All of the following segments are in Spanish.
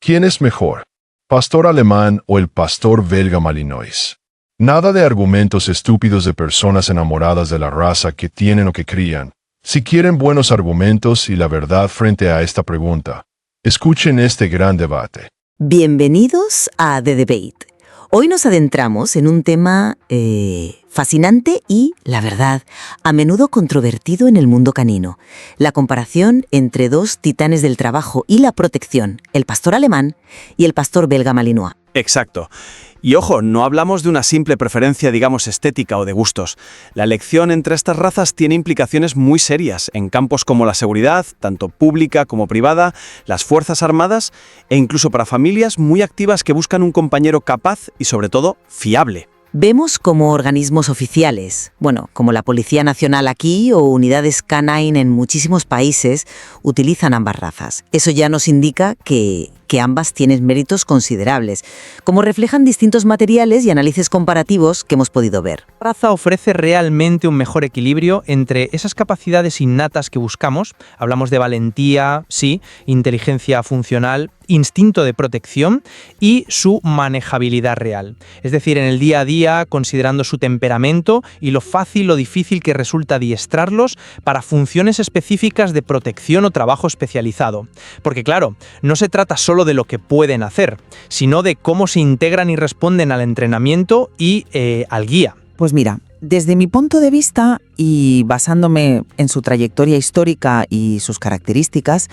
¿Quién es mejor? ¿Pastor alemán o el pastor belga Malinois? Nada de argumentos estúpidos de personas enamoradas de la raza que tienen o que crían. Si quieren buenos argumentos y la verdad frente a esta pregunta, escuchen este gran debate. Bienvenidos a The Debate. Hoy nos adentramos en un tema fascinante y, la verdad, a menudo controvertido en el mundo canino. La comparación entre dos titanes del trabajo y la protección, el pastor alemán y el pastor belga Malinois. Exacto. Y ojo, no hablamos de una simple preferencia, digamos, estética o de gustos. La elección entre estas razas tiene implicaciones muy serias en campos como la seguridad, tanto pública como privada, las fuerzas armadas e incluso para familias muy activas que buscan un compañero capaz y, sobre todo, fiable. Vemos como organismos oficiales, como la Policía Nacional aquí o unidades canine en muchísimos países, utilizan ambas razas. Eso ya nos indica que ambas tienen méritos considerables, como reflejan distintos materiales y análisis comparativos que hemos podido ver. La raza ofrece realmente un mejor equilibrio entre esas capacidades innatas que buscamos, hablamos de valentía, sí, inteligencia funcional, instinto de protección y su manejabilidad real. Es decir, en el día a día, considerando su temperamento y lo fácil o difícil que resulta adiestrarlos para funciones específicas de protección o trabajo especializado. Porque claro, no se trata solo de lo que pueden hacer, sino de cómo se integran y responden al entrenamiento y al guía. Pues mira, desde mi punto de vista y basándome en su trayectoria histórica y sus características,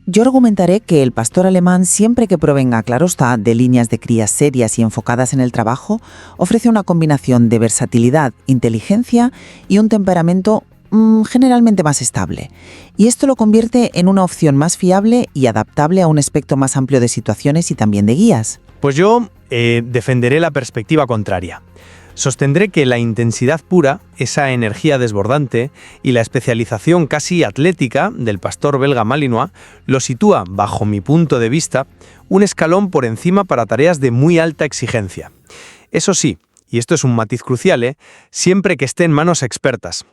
yo argumentaré que el pastor alemán, siempre que provenga, claro está, de líneas de cría serias y enfocadas en el trabajo, ofrece una combinación de versatilidad, inteligencia y un temperamento generalmente más estable. Y esto lo convierte en una opción más fiable y adaptable a un espectro más amplio de situaciones y también de guías. Pues yo defenderé la perspectiva contraria. Sostendré que la intensidad pura, esa energía desbordante y la especialización casi atlética del pastor belga Malinois lo sitúa, bajo mi punto de vista, un escalón por encima para tareas de muy alta exigencia. Eso sí, y esto es un matiz crucial, siempre que esté en manos expertas.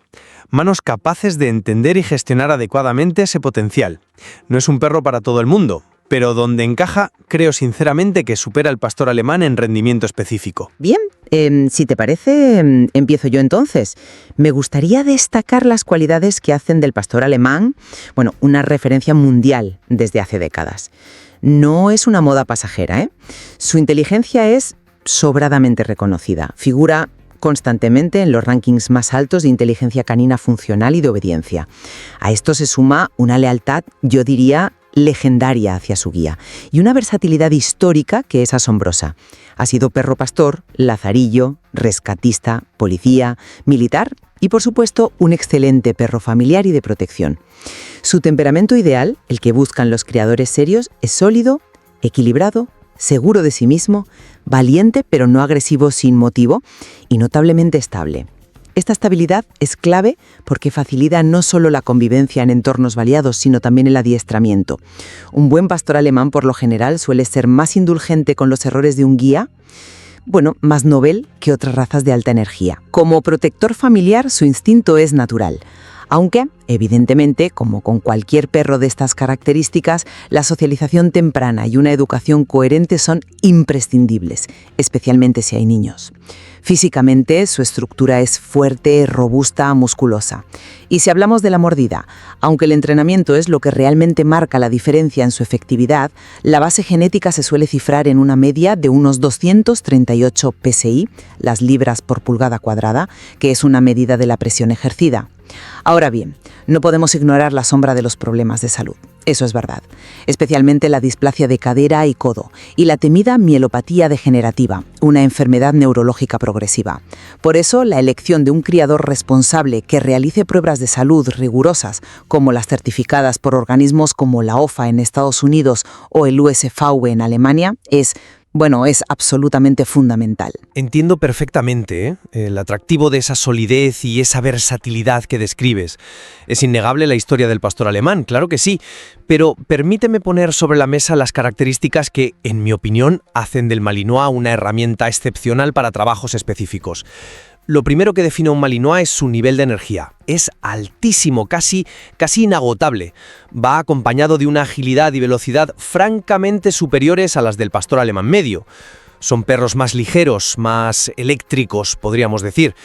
Manos capaces de entender y gestionar adecuadamente ese potencial. No es un perro para todo el mundo, pero donde encaja, creo sinceramente que supera al pastor alemán en rendimiento específico. Bien, si te parece, empiezo yo entonces. Me gustaría destacar las cualidades que hacen del pastor alemán, una referencia mundial desde hace décadas. No es una moda pasajera, Su inteligencia es sobradamente reconocida. Figura constantemente en los rankings más altos de inteligencia canina funcional y de obediencia. A esto se suma una lealtad, yo diría, legendaria hacia su guía y una versatilidad histórica que es asombrosa. Ha sido perro pastor, lazarillo, rescatista, policía, militar y, por supuesto, un excelente perro familiar y de protección. Su temperamento ideal, el que buscan los criadores serios, es sólido, equilibrado, seguro de sí mismo, valiente pero no agresivo sin motivo y notablemente estable. Esta estabilidad es clave porque facilita no solo la convivencia en entornos variados, sino también el adiestramiento. Un buen pastor alemán, por lo general, suele ser más indulgente con los errores de un guía, más novel que otras razas de alta energía. Como protector familiar, su instinto es natural. Aunque, evidentemente, como con cualquier perro de estas características, la socialización temprana y una educación coherente son imprescindibles, especialmente si hay niños. Físicamente, su estructura es fuerte, robusta, musculosa. Y si hablamos de la mordida, aunque el entrenamiento es lo que realmente marca la diferencia en su efectividad, la base genética se suele cifrar en una media de unos 238 PSI, las libras por pulgada cuadrada, que es una medida de la presión ejercida. Ahora bien, no podemos ignorar la sombra de los problemas de salud. Eso es verdad, especialmente la displasia de cadera y codo y la temida mielopatía degenerativa, una enfermedad neurológica progresiva. Por eso, la elección de un criador responsable que realice pruebas de salud rigurosas, como las certificadas por organismos como la OFA en Estados Unidos o el USVV en Alemania, es absolutamente fundamental. Entiendo perfectamente el atractivo de esa solidez y esa versatilidad que describes. Es innegable la historia del pastor alemán, claro que sí, pero permíteme poner sobre la mesa las características que, en mi opinión, hacen del Malinois una herramienta excepcional para trabajos específicos. Lo primero que define a un Malinois es su nivel de energía. Es altísimo, casi inagotable. Va acompañado de una agilidad y velocidad francamente superiores a las del pastor alemán medio. Son perros más ligeros, más eléctricos, podríamos decir.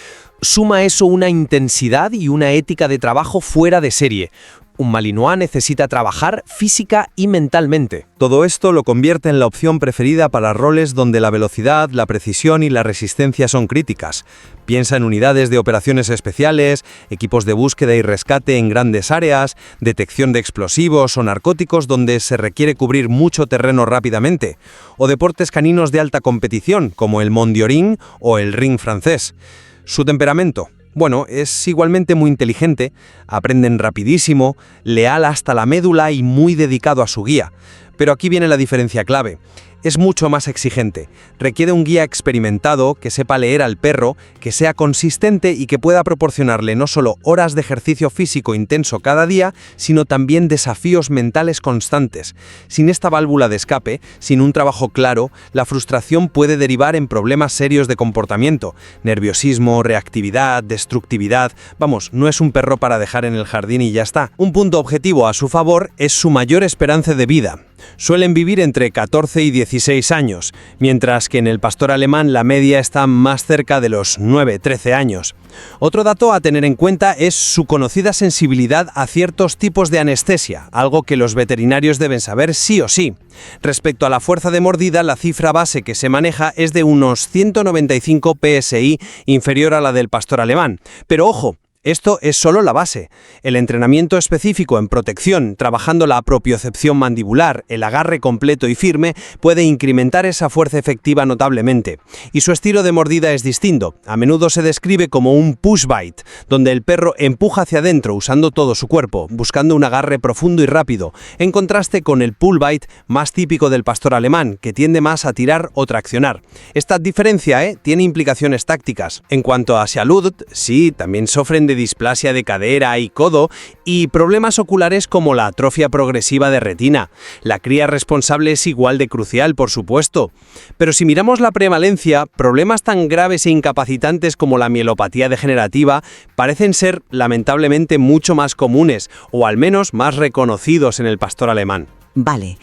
Suma a eso una intensidad y una ética de trabajo fuera de serie. Un Malinois necesita trabajar física y mentalmente. Todo esto lo convierte en la opción preferida para roles donde la velocidad, la precisión y la resistencia son críticas. Piensa en unidades de operaciones especiales, equipos de búsqueda y rescate en grandes áreas, detección de explosivos o narcóticos donde se requiere cubrir mucho terreno rápidamente, o deportes caninos de alta competición como el Mondioring o el Ring francés. Su temperamento. Bueno, es igualmente muy inteligente, aprenden rapidísimo, leal hasta la médula y muy dedicado a su guía. Pero aquí viene la diferencia clave. Es mucho más exigente. Requiere un guía experimentado, que sepa leer al perro, que sea consistente y que pueda proporcionarle no solo horas de ejercicio físico intenso cada día, sino también desafíos mentales constantes. Sin esta válvula de escape, sin un trabajo claro, la frustración puede derivar en problemas serios de comportamiento, nerviosismo, reactividad, destructividad. Vamos, no es un perro para dejar en el jardín y ya está. Un punto objetivo a su favor es su mayor esperanza de vida. Suelen vivir entre 14 y 16 años, mientras que en el pastor alemán la media está más cerca de los 9-13 años. Otro dato a tener en cuenta es su conocida sensibilidad a ciertos tipos de anestesia, algo que los veterinarios deben saber sí o sí. Respecto a la fuerza de mordida, la cifra base que se maneja es de unos 195 PSI, inferior a la del pastor alemán. Pero ojo, esto es solo la base. El entrenamiento específico en protección, trabajando la propiocepción mandibular, el agarre completo y firme, puede incrementar esa fuerza efectiva notablemente. Y su estilo de mordida es distinto. A menudo se describe como un push bite, donde el perro empuja hacia adentro usando todo su cuerpo, buscando un agarre profundo y rápido, en contraste con el pull bite más típico del pastor alemán, que tiende más a tirar o traccionar. Esta diferencia tiene implicaciones tácticas. En cuanto a salud, sí, también sufren de displasia de cadera y codo y problemas oculares como la atrofia progresiva de retina. La cría responsable es igual de crucial, por supuesto. Pero si miramos la prevalencia, problemas tan graves e incapacitantes como la mielopatía degenerativa parecen ser lamentablemente mucho más comunes, o al menos más reconocidos en el pastor alemán. Vale,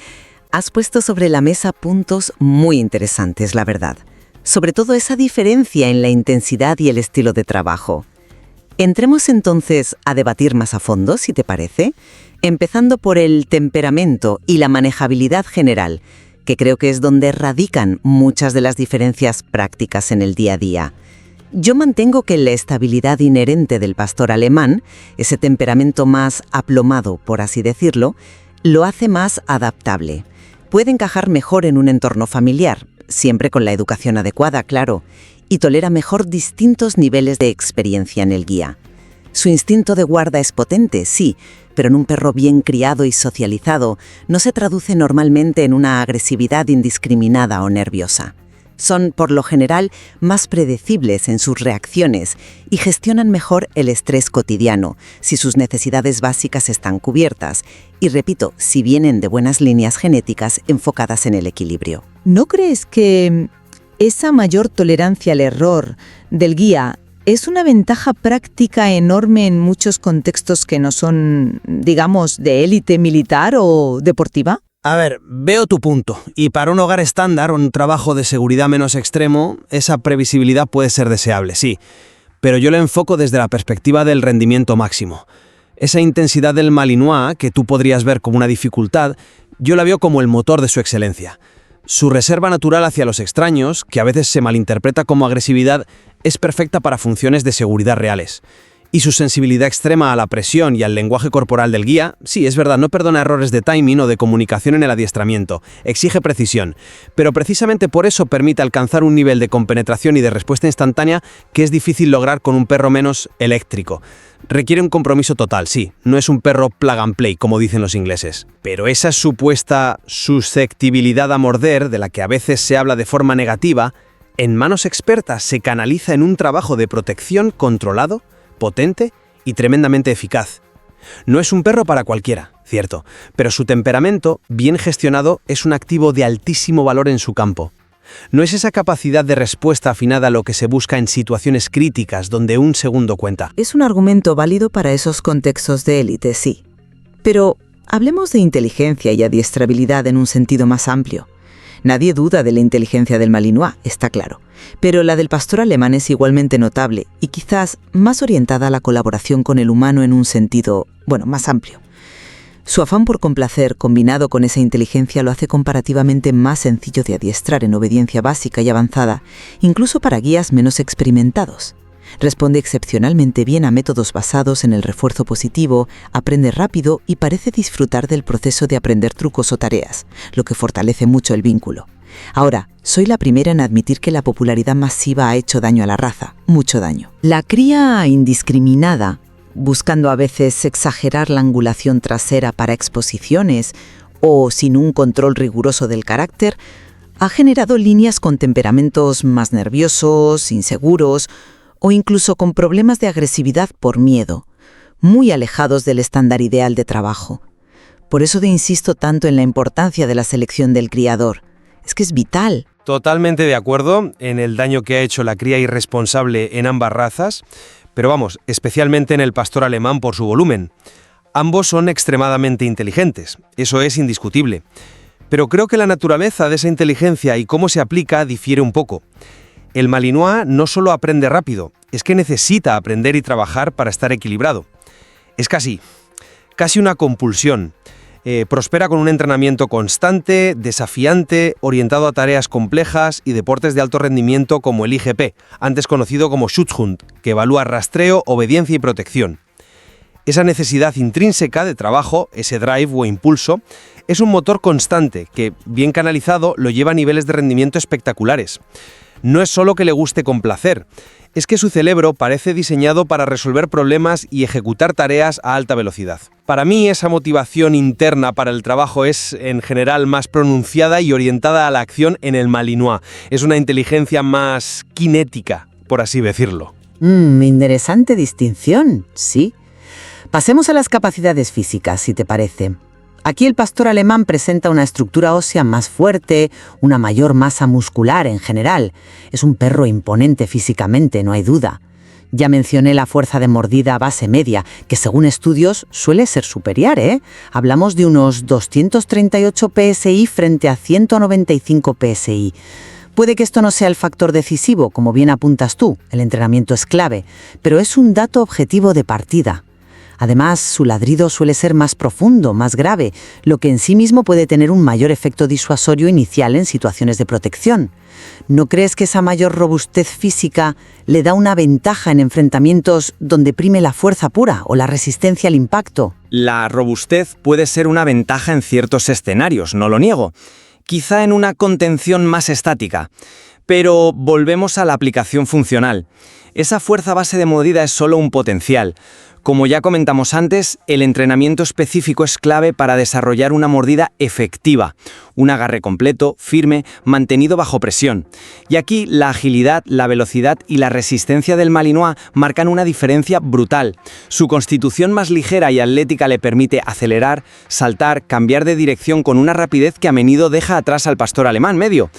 has puesto sobre la mesa puntos muy interesantes, la verdad. Sobre todo esa diferencia en la intensidad y el estilo de trabajo. Entremos entonces a debatir más a fondo, si te parece, empezando por el temperamento y la manejabilidad general, que creo que es donde radican muchas de las diferencias prácticas en el día a día. Yo mantengo que la estabilidad inherente del pastor alemán, ese temperamento más aplomado, por así decirlo, lo hace más adaptable. Puede encajar mejor en un entorno familiar, siempre con la educación adecuada, claro, y tolera mejor distintos niveles de experiencia en el guía. Su instinto de guarda es potente, sí, pero en un perro bien criado y socializado no se traduce normalmente en una agresividad indiscriminada o nerviosa. Son, por lo general, más predecibles en sus reacciones y gestionan mejor el estrés cotidiano, si sus necesidades básicas están cubiertas, y repito, si vienen de buenas líneas genéticas enfocadas en el equilibrio. ¿No crees que esa mayor tolerancia al error del guía es una ventaja práctica enorme en muchos contextos que no son, digamos, de élite militar o deportiva? A ver, veo tu punto, y para un hogar estándar, un trabajo de seguridad menos extremo, esa previsibilidad puede ser deseable, sí, pero yo lo enfoco desde la perspectiva del rendimiento máximo. Esa intensidad del Malinois, que tú podrías ver como una dificultad, yo la veo como el motor de su excelencia. Su reserva natural hacia los extraños, que a veces se malinterpreta como agresividad, es perfecta para funciones de seguridad reales. Y su sensibilidad extrema a la presión y al lenguaje corporal del guía, sí, es verdad, no perdona errores de timing o de comunicación en el adiestramiento, exige precisión, pero precisamente por eso permite alcanzar un nivel de compenetración y de respuesta instantánea que es difícil lograr con un perro menos eléctrico. Requiere un compromiso total, sí, no es un perro plug and play, como dicen los ingleses. Pero esa supuesta susceptibilidad a morder, de la que a veces se habla de forma negativa, en manos expertas se canaliza en un trabajo de protección controlado, potente y tremendamente eficaz. No es un perro para cualquiera, cierto, pero su temperamento, bien gestionado, es un activo de altísimo valor en su campo. ¿No es esa capacidad de respuesta afinada lo que se busca en situaciones críticas donde un segundo cuenta? Es un argumento válido para esos contextos de élite, sí. Pero hablemos de inteligencia y adiestrabilidad en un sentido más amplio. Nadie duda de la inteligencia del Malinois, está claro. Pero la del pastor alemán es igualmente notable y quizás más orientada a la colaboración con el humano en un sentido, más amplio. Su afán por complacer, combinado con esa inteligencia, lo hace comparativamente más sencillo de adiestrar en obediencia básica y avanzada, incluso para guías menos experimentados. Responde excepcionalmente bien a métodos basados en el refuerzo positivo, aprende rápido y parece disfrutar del proceso de aprender trucos o tareas, lo que fortalece mucho el vínculo. Ahora, soy la primera en admitir que la popularidad masiva ha hecho daño a la raza, mucho daño. La cría indiscriminada, buscando a veces exagerar la angulación trasera para exposiciones o sin un control riguroso del carácter, ha generado líneas con temperamentos más nerviosos, inseguros o incluso con problemas de agresividad por miedo, muy alejados del estándar ideal de trabajo. Por eso insisto tanto en la importancia de la selección del criador. Es que es vital. Totalmente de acuerdo en el daño que ha hecho la cría irresponsable en ambas razas, pero especialmente en el pastor alemán por su volumen. Ambos son extremadamente inteligentes, eso es indiscutible. Pero creo que la naturaleza de esa inteligencia y cómo se aplica difiere un poco. El Malinois no solo aprende rápido, es que necesita aprender y trabajar para estar equilibrado. Es casi una compulsión. Prospera con un entrenamiento constante, desafiante, orientado a tareas complejas y deportes de alto rendimiento como el IGP, antes conocido como Schutzhund, que evalúa rastreo, obediencia y protección. Esa necesidad intrínseca de trabajo, ese drive o impulso, es un motor constante que, bien canalizado, lo lleva a niveles de rendimiento espectaculares. No es solo que le guste complacer, es que su cerebro parece diseñado para resolver problemas y ejecutar tareas a alta velocidad. Para mí, esa motivación interna para el trabajo es, en general, más pronunciada y orientada a la acción en el Malinois. Es una inteligencia más cinética, por así decirlo. Interesante distinción, sí. Pasemos a las capacidades físicas, si te parece. Aquí el pastor alemán presenta una estructura ósea más fuerte, una mayor masa muscular en general. Es un perro imponente físicamente, no hay duda. Ya mencioné la fuerza de mordida base media, que según estudios suele ser superior, ¿eh? Hablamos de unos 238 PSI frente a 195 PSI. Puede que esto no sea el factor decisivo, como bien apuntas tú, el entrenamiento es clave, pero es un dato objetivo de partida. Además, su ladrido suele ser más profundo, más grave, lo que en sí mismo puede tener un mayor efecto disuasorio inicial en situaciones de protección. ¿No crees que esa mayor robustez física le da una ventaja en enfrentamientos donde prime la fuerza pura o la resistencia al impacto? La robustez puede ser una ventaja en ciertos escenarios, no lo niego. Quizá en una contención más estática. Pero volvemos a la aplicación funcional. Esa fuerza base de mordida es solo un potencial. Como ya comentamos antes, el entrenamiento específico es clave para desarrollar una mordida efectiva, un agarre completo, firme, mantenido bajo presión. Y aquí la agilidad, la velocidad y la resistencia del Malinois marcan una diferencia brutal. Su constitución más ligera y atlética le permite acelerar, saltar, cambiar de dirección con una rapidez que a menudo deja atrás al pastor alemán medio.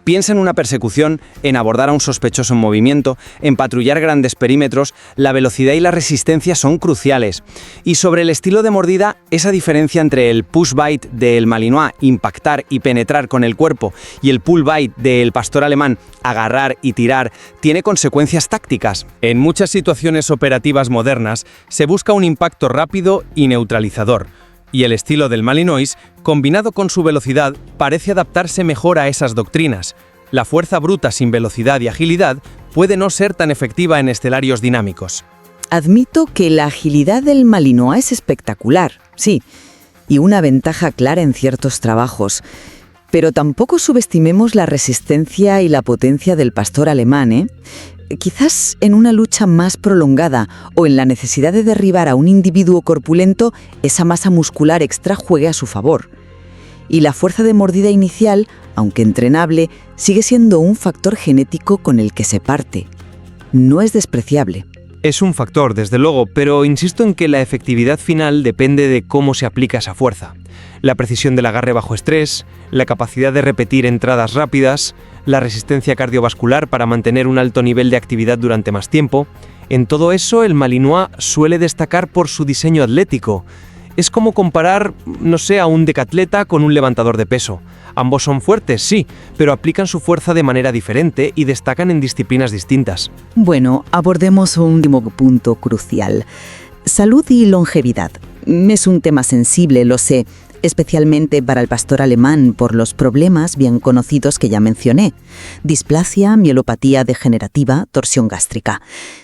Piensa en una persecución, en abordar a un sospechoso en movimiento, en patrullar grandes perímetros, la velocidad y la resistencia son cruciales. Y sobre el estilo de mordida, esa diferencia entre el push bite del Malinois, impactar y penetrar con el cuerpo, y el pull bite del pastor alemán, agarrar y tirar, tiene consecuencias tácticas. En muchas situaciones operativas modernas, se busca un impacto rápido y neutralizador. Y el estilo del Malinois, combinado con su velocidad, parece adaptarse mejor a esas doctrinas. La fuerza bruta sin velocidad y agilidad puede no ser tan efectiva en escenarios dinámicos. Admito que la agilidad del Malinois es espectacular, sí, y una ventaja clara en ciertos trabajos. Pero tampoco subestimemos la resistencia y la potencia del pastor alemán, ¿eh? Quizás en una lucha más prolongada o en la necesidad de derribar a un individuo corpulento, esa masa muscular extra juegue a su favor. Y la fuerza de mordida inicial, aunque entrenable, sigue siendo un factor genético con el que se parte. No es despreciable. Es un factor, desde luego, pero insisto en que la efectividad final depende de cómo se aplica esa fuerza. La precisión del agarre bajo estrés, la capacidad de repetir entradas rápidas, la resistencia cardiovascular para mantener un alto nivel de actividad durante más tiempo. En todo eso, el Malinois suele destacar por su diseño atlético. Es como comparar, no sé, a un decatleta con un levantador de peso. Ambos son fuertes, sí, pero aplican su fuerza de manera diferente y destacan en disciplinas distintas. Bueno, abordemos un último punto crucial. Salud y longevidad. Es un tema sensible, lo sé, especialmente para el pastor alemán por los problemas bien conocidos que ya mencioné: displasia, mielopatía degenerativa, torsión gástrica.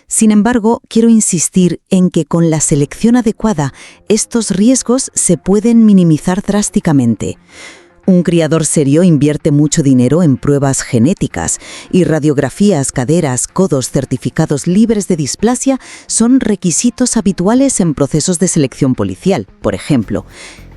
Sin embargo, quiero insistir en que con la selección adecuada, estos riesgos se pueden minimizar drásticamente. Un criador serio invierte mucho dinero en pruebas genéticas y radiografías, caderas, codos certificados libres de displasia son requisitos habituales en procesos de selección policial, por ejemplo.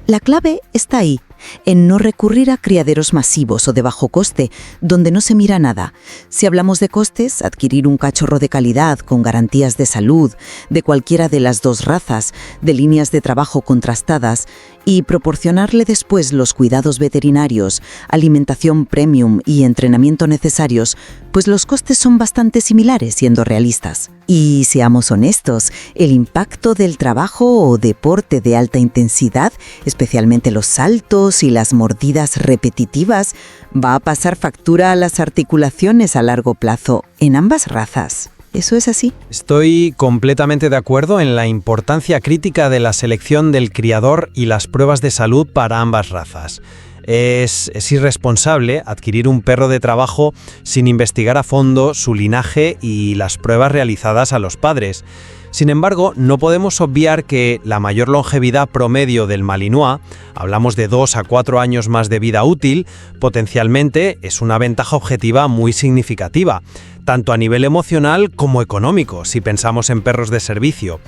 La clave está ahí, en no recurrir a criaderos masivos o de bajo coste, donde no se mira nada. Si hablamos de costes, adquirir un cachorro de calidad con garantías de salud, de cualquiera de las dos razas, de líneas de trabajo contrastadas, y proporcionarle después los cuidados veterinarios, alimentación premium y entrenamiento necesarios, pues los costes son bastante similares siendo realistas. Y seamos honestos, el impacto del trabajo o deporte de alta intensidad, especialmente los saltos y las mordidas repetitivas, va a pasar factura a las articulaciones a largo plazo en ambas razas. ¿Eso es así? Estoy completamente de acuerdo en la importancia crítica de la selección del criador y las pruebas de salud para ambas razas. Es irresponsable adquirir un perro de trabajo sin investigar a fondo su linaje y las pruebas realizadas a los padres. Sin embargo, no podemos obviar que la mayor longevidad promedio del Malinois, hablamos de 2 a 4 años más de vida útil, potencialmente es una ventaja objetiva muy significativa, tanto a nivel emocional como económico, si pensamos en perros de servicio.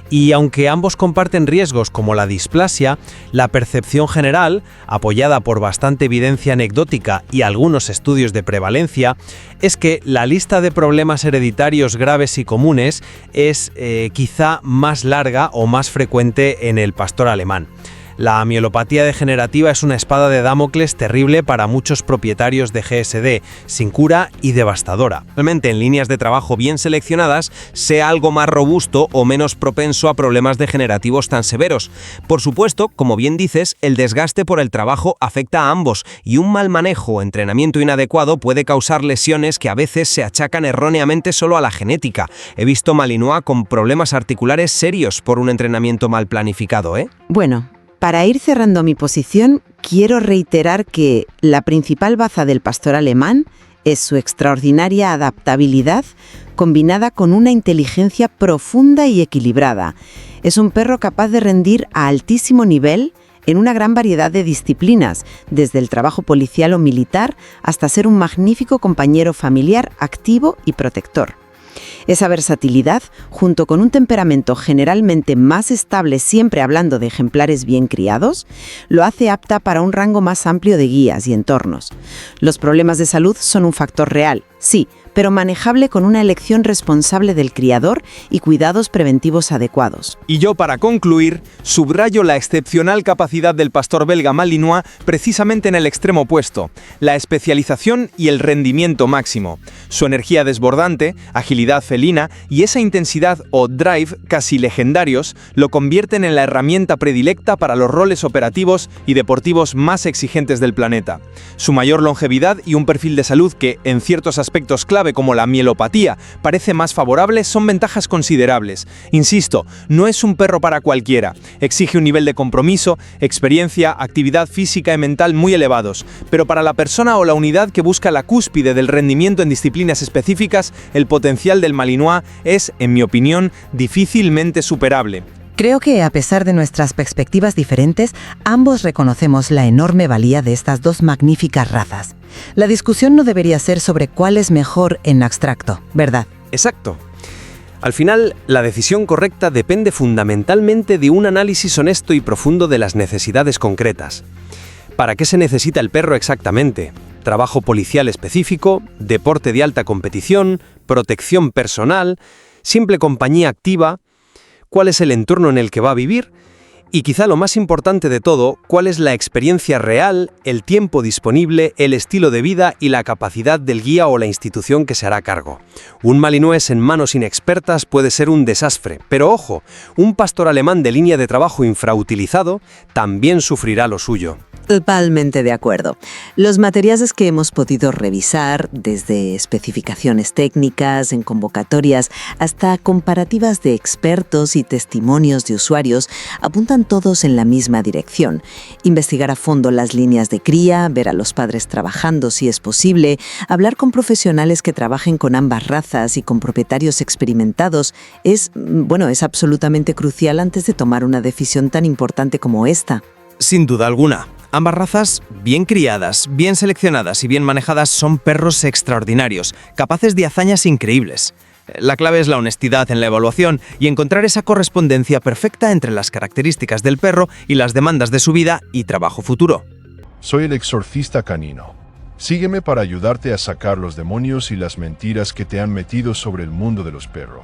Y aunque ambos comparten riesgos como la displasia, la percepción general, apoyada por bastante evidencia anecdótica y algunos estudios de prevalencia, es que la lista de problemas hereditarios graves y comunes es quizá más larga o más frecuente en el pastor alemán. La mielopatía degenerativa es una espada de Damocles terrible para muchos propietarios de GSD, sin cura y devastadora. Realmente, en líneas de trabajo bien seleccionadas, sea algo más robusto o menos propenso a problemas degenerativos tan severos. Por supuesto, como bien dices, el desgaste por el trabajo afecta a ambos y un mal manejo o entrenamiento inadecuado puede causar lesiones que a veces se achacan erróneamente solo a la genética. He visto Malinois con problemas articulares serios por un entrenamiento mal planificado, ¿eh? Bueno, para ir cerrando mi posición, quiero reiterar que la principal baza del pastor alemán es su extraordinaria adaptabilidad combinada con una inteligencia profunda y equilibrada. Es un perro capaz de rendir a altísimo nivel en una gran variedad de disciplinas, desde el trabajo policial o militar hasta ser un magnífico compañero familiar activo y protector. Esa versatilidad, junto con un temperamento generalmente más estable, siempre hablando de ejemplares bien criados, lo hace apta para un rango más amplio de guías y entornos. Los problemas de salud son un factor real, sí, pero manejable con una elección responsable del criador y cuidados preventivos adecuados. Y yo, para concluir, subrayo la excepcional capacidad del pastor belga Malinois precisamente en el extremo opuesto, la especialización y el rendimiento máximo. Su energía desbordante, agilidad felina y esa intensidad o drive casi legendarios lo convierten en la herramienta predilecta para los roles operativos y deportivos más exigentes del planeta. Su mayor longevidad y un perfil de salud que, en ciertos aspectos clave como la mielopatía, parece más favorable son ventajas considerables. Insisto, no es un perro para cualquiera. Exige un nivel de compromiso, experiencia, actividad física y mental muy elevados. Pero para la persona o la unidad que busca la cúspide del rendimiento en disciplinas específicas, el potencial del Malinois es, en mi opinión, difícilmente superable. Creo que, a pesar de nuestras perspectivas diferentes, ambos reconocemos la enorme valía de estas dos magníficas razas. La discusión no debería ser sobre cuál es mejor en abstracto, ¿verdad? Exacto. Al final, la decisión correcta depende fundamentalmente de un análisis honesto y profundo de las necesidades concretas. ¿Para qué se necesita el perro exactamente? Trabajo policial específico, deporte de alta competición, protección personal. simple compañía activa, cuál es el entorno en el que va a vivir y quizá lo más importante de todo, cuál es la experiencia real, el tiempo disponible, el estilo de vida y la capacidad del guía o la institución que se hará cargo. Un malinois en manos inexpertas puede ser un desastre, pero ojo, un pastor alemán de línea de trabajo infrautilizado también sufrirá lo suyo. Totalmente de acuerdo. Los materiales que hemos podido revisar, desde especificaciones técnicas, en convocatorias, hasta comparativas de expertos y testimonios de usuarios, apuntan todos en la misma dirección. Investigar a fondo las líneas de cría, ver a los padres trabajando si es posible, hablar con profesionales que trabajen con ambas razas y con propietarios experimentados es absolutamente crucial antes de tomar una decisión tan importante como esta. Sin duda alguna. Ambas razas, bien criadas, bien seleccionadas y bien manejadas, son perros extraordinarios, capaces de hazañas increíbles. La clave es la honestidad en la evaluación y encontrar esa correspondencia perfecta entre las características del perro y las demandas de su vida y trabajo futuro. Soy el exorcista canino. Sígueme para ayudarte a sacar los demonios y las mentiras que te han metido sobre el mundo de los perros.